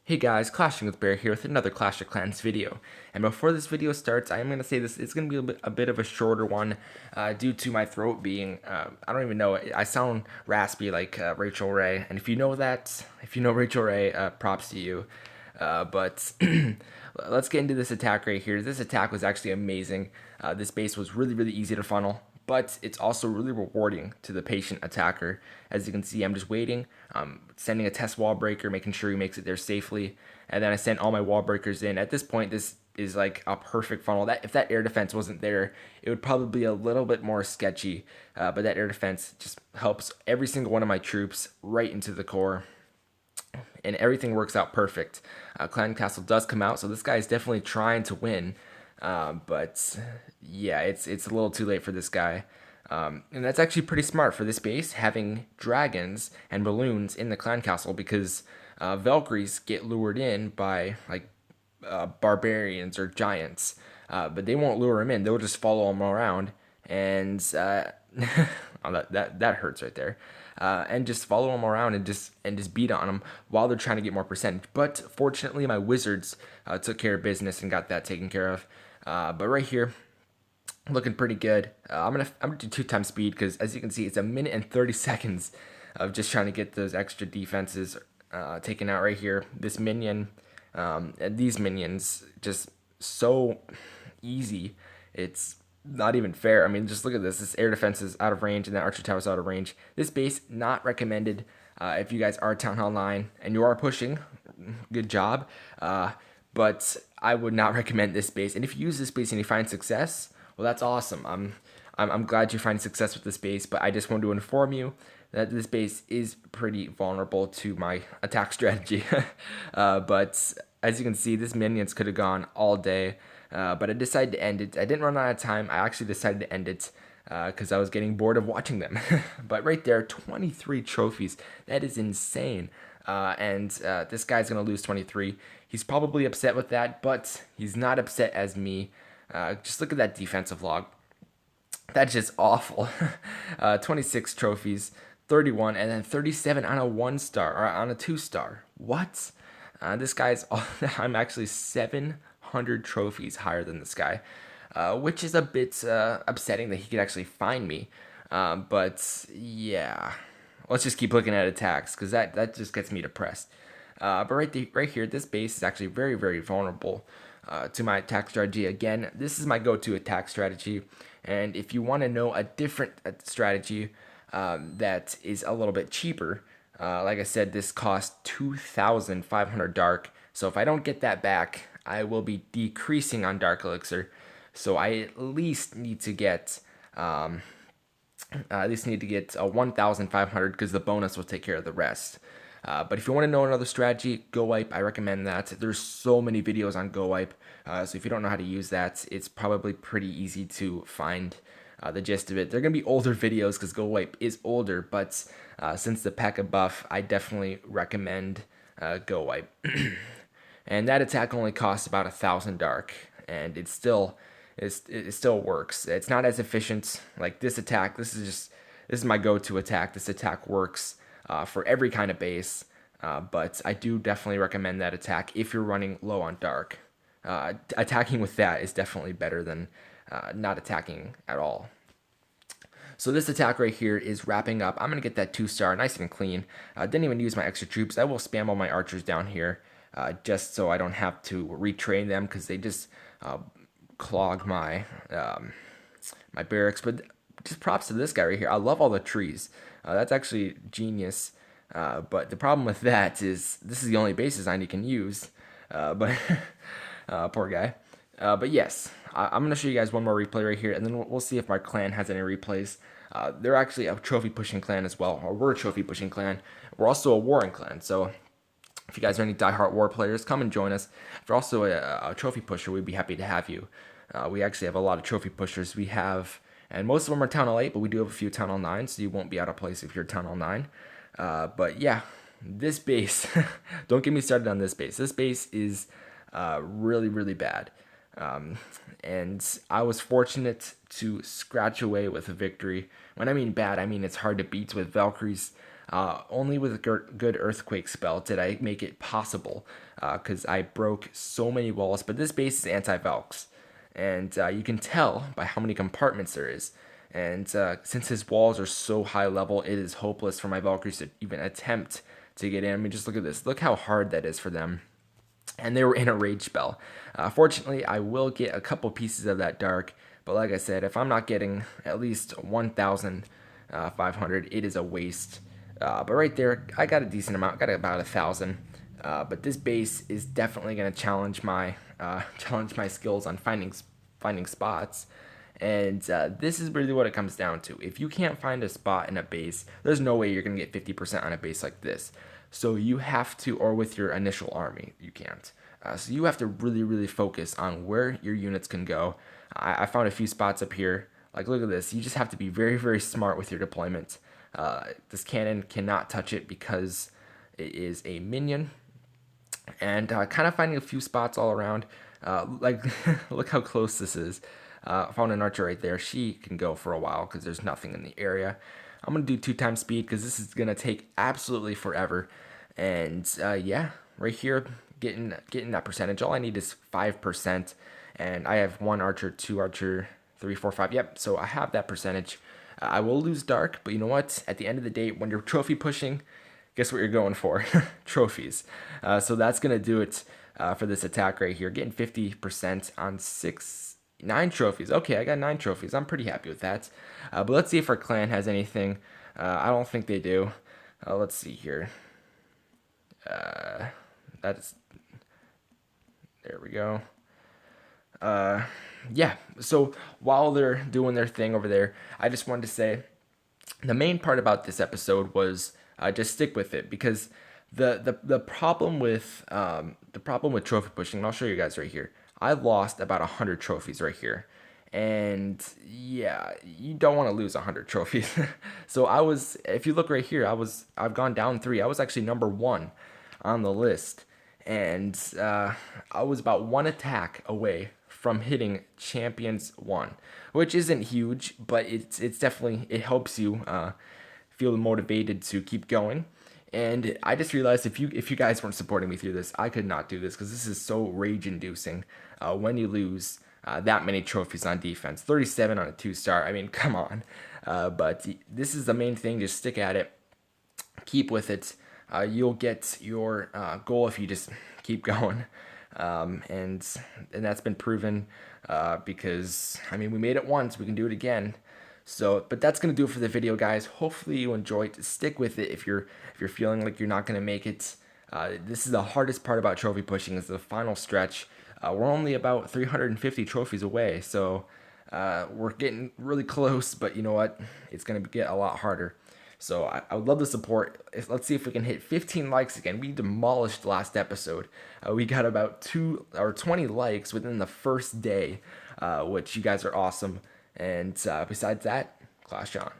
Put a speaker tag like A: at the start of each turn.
A: Hey guys, Clashing with Bear here with another Clash of Clans video. And before this video starts, I am going to say this, it's going to be a bit of a shorter one due to my throat being, I don't even know, I sound raspy like Rachel Ray. And if you know that, if you know Rachel Ray, props to you. But let's get into this attack right here. This attack was actually amazing. This base was really, really easy to funnel, but it's also really rewarding to the patient attacker. As you can see, I'm just waiting, sending a test wall breaker, making sure he makes it there safely, and then I sent all my wall breakers in. At this point, this is like a perfect funnel. That if that air defense wasn't there, it would probably be a little bit more sketchy, but that air defense just helps every single one of my troops right into the core, and everything works out perfect. Clan Castle does come out, so this guy is definitely trying to win, but yeah, it's a little too late for this guy. And that's actually pretty smart for this base, having dragons and balloons in the clan castle, because Valkyries get lured in by like barbarians or giants, but they won't lure them in. They'll just follow them around, and oh, that hurts right there. And just follow them around and just beat on them while they're trying to get more percentage. But fortunately, my wizards took care of business and got that taken care of. But right here, looking pretty good. I'm gonna do 2 times speed because, as you can see, it's a minute and 30 seconds of just trying to get those extra defenses taken out right here. This minion, and these minions, just so easy. It's not even fair. I mean, just look at this. This air defense is out of range, and that archer tower is out of range. This base not recommended if you guys are Town Hall 9 and you are pushing. Good job. But I would not recommend this base. And if you use this base and you find success, well, that's awesome. I'm glad you're finding success with this base, but I just wanted to inform you that this base is pretty vulnerable to my attack strategy. But as you can see, this minions could have gone all day, but I decided to end it. I didn't run out of time. I actually decided to end it because I was getting bored of watching them. But right there, 23 trophies. That is insane. And this guy's going to lose 23. He's probably upset with that, but he's not upset as me. Just look at that defensive log. That's just awful. 26 trophies, 31, and then 37 on a 1 star, or on a 2 star. What? This guy's, I'm actually 700 trophies higher than this guy, which is a bit upsetting that he could actually find me. But yeah, let's just keep looking at attacks because that just gets me depressed. But right here, this base is actually very, very vulnerable to my attack strategy. Again, this is my go-to attack strategy. And if you want to know a different strategy that is a little bit cheaper, like I said, this costs 2,500 dark. So if I don't get that back, I will be decreasing on Dark Elixir. So I at least need to get a 1,500 because the bonus will take care of the rest. But if you want to know another strategy, GoWipe, I recommend that. There's so many videos on GoWipe, so if you don't know how to use that, it's probably pretty easy to find the gist of it. They're going to be older videos because GoWipe is older, but since the P.E.K.K.A buff, I definitely recommend GoWipe. And that attack only costs about 1,000 dark, and it still works. It's not as efficient like this attack. This is my go-to attack. This attack works for every kind of base, but I do definitely recommend that attack if you're running low on dark. Attacking with that is definitely better than not attacking at all. So this attack right here is wrapping up. I'm going to get that 2-star nice and clean. Didn't even use my extra troops. I will spam all my archers down here just so I don't have to retrain them because they just clog my my barracks. But just props to this guy right here. I love all the trees. That's actually genius. But the problem with that is this is the only base design you can use. But poor guy. But yes, I'm going to show you guys one more replay right here, and then we'll see if my clan has any replays. They're actually a trophy pushing clan as well, or we're a trophy pushing clan. We're also a warring clan, so if you guys are any diehard war players, come and join us. If you're also a trophy pusher, we'd be happy to have you. We actually have a lot of trophy pushers. We have, and most of them are Town Hall 8, but we do have a few Town Hall 9, so you won't be out of place if you're Town Hall 9. But yeah, this base, don't get me started on this base. This base is really, really bad. And I was fortunate to scratch away with a victory. When I mean bad, I mean it's hard to beat with Valkyries. Only with a good earthquake spell did I make it possible, because I broke so many walls. But this base is anti-Valks, and you can tell by how many compartments there is. And since his walls are so high level, it is hopeless for my Valkyries to even attempt to get in. I mean, just look at this. Look how hard that is for them. And they were in a rage spell. Fortunately, I will get a couple pieces of that dark, but like I said, if I'm not getting at least 1,500, it is a waste. But right there, I got a decent amount, got about 1,000. But this base is definitely going to challenge my skills on finding spots. And this is really what it comes down to. If you can't find a spot in a base, there's no way you're going to get 50% on a base like this. So you have to, or with your initial army, you can't. So you have to really, really focus on where your units can go. I found a few spots up here. Like, look at this. You just have to be very, very smart with your deployment. This cannon cannot touch it because it is a minion. And kind of finding a few spots all around. Like, look how close this is. Found an archer right there. She can go for a while because there's nothing in the area. I'm going to do 2x speed because this is going to take absolutely forever. And yeah, right here, getting that percentage. All I need is 5%. And I have 1 archer, 2 archer, 3, 4, 5. Yep, so I have that percentage. I will lose dark, but you know what? At the end of the day, when you're trophy pushing, guess what you're going for? Trophies. So that's going to do it for this attack right here. Getting 50% on 9 trophies. Okay, I got 9 trophies. I'm pretty happy with that. But let's see if our clan has anything. I don't think they do. Let's see here. That's there we go. Yeah. So while they're doing their thing over there, I just wanted to say the main part about this episode was just stick with it, because the problem with trophy pushing, and I'll show you guys right here. I lost about 100 trophies right here. And yeah, you don't want to lose 100 trophies. So if you look right here, I've gone down 3. I was actually number 1 on the list. And I was about 1 attack away from hitting Champions 1, which isn't huge, but it's definitely, it helps you feel motivated to keep going. And I just realized if you guys weren't supporting me through this, I could not do this, because this is so rage-inducing when you lose that many trophies on defense. 37 on a 2-star. I mean, come on. But this is the main thing. Just stick at it. Keep with it. You'll get your goal if you just keep going. And that's been proven because, I mean, we made it once. We can do it again. So, but that's going to do it for the video, guys. Hopefully you enjoyed. Stick with it if you're feeling like you're not going to make it. This is the hardest part about trophy pushing, is the final stretch. We're only about 350 trophies away, so we're getting really close, but you know what? It's going to get a lot harder. So I would love the support. Let's see if we can hit 15 likes again. We demolished last episode. We got about 20 likes within the first day, which you guys are awesome. And besides that, Clash on.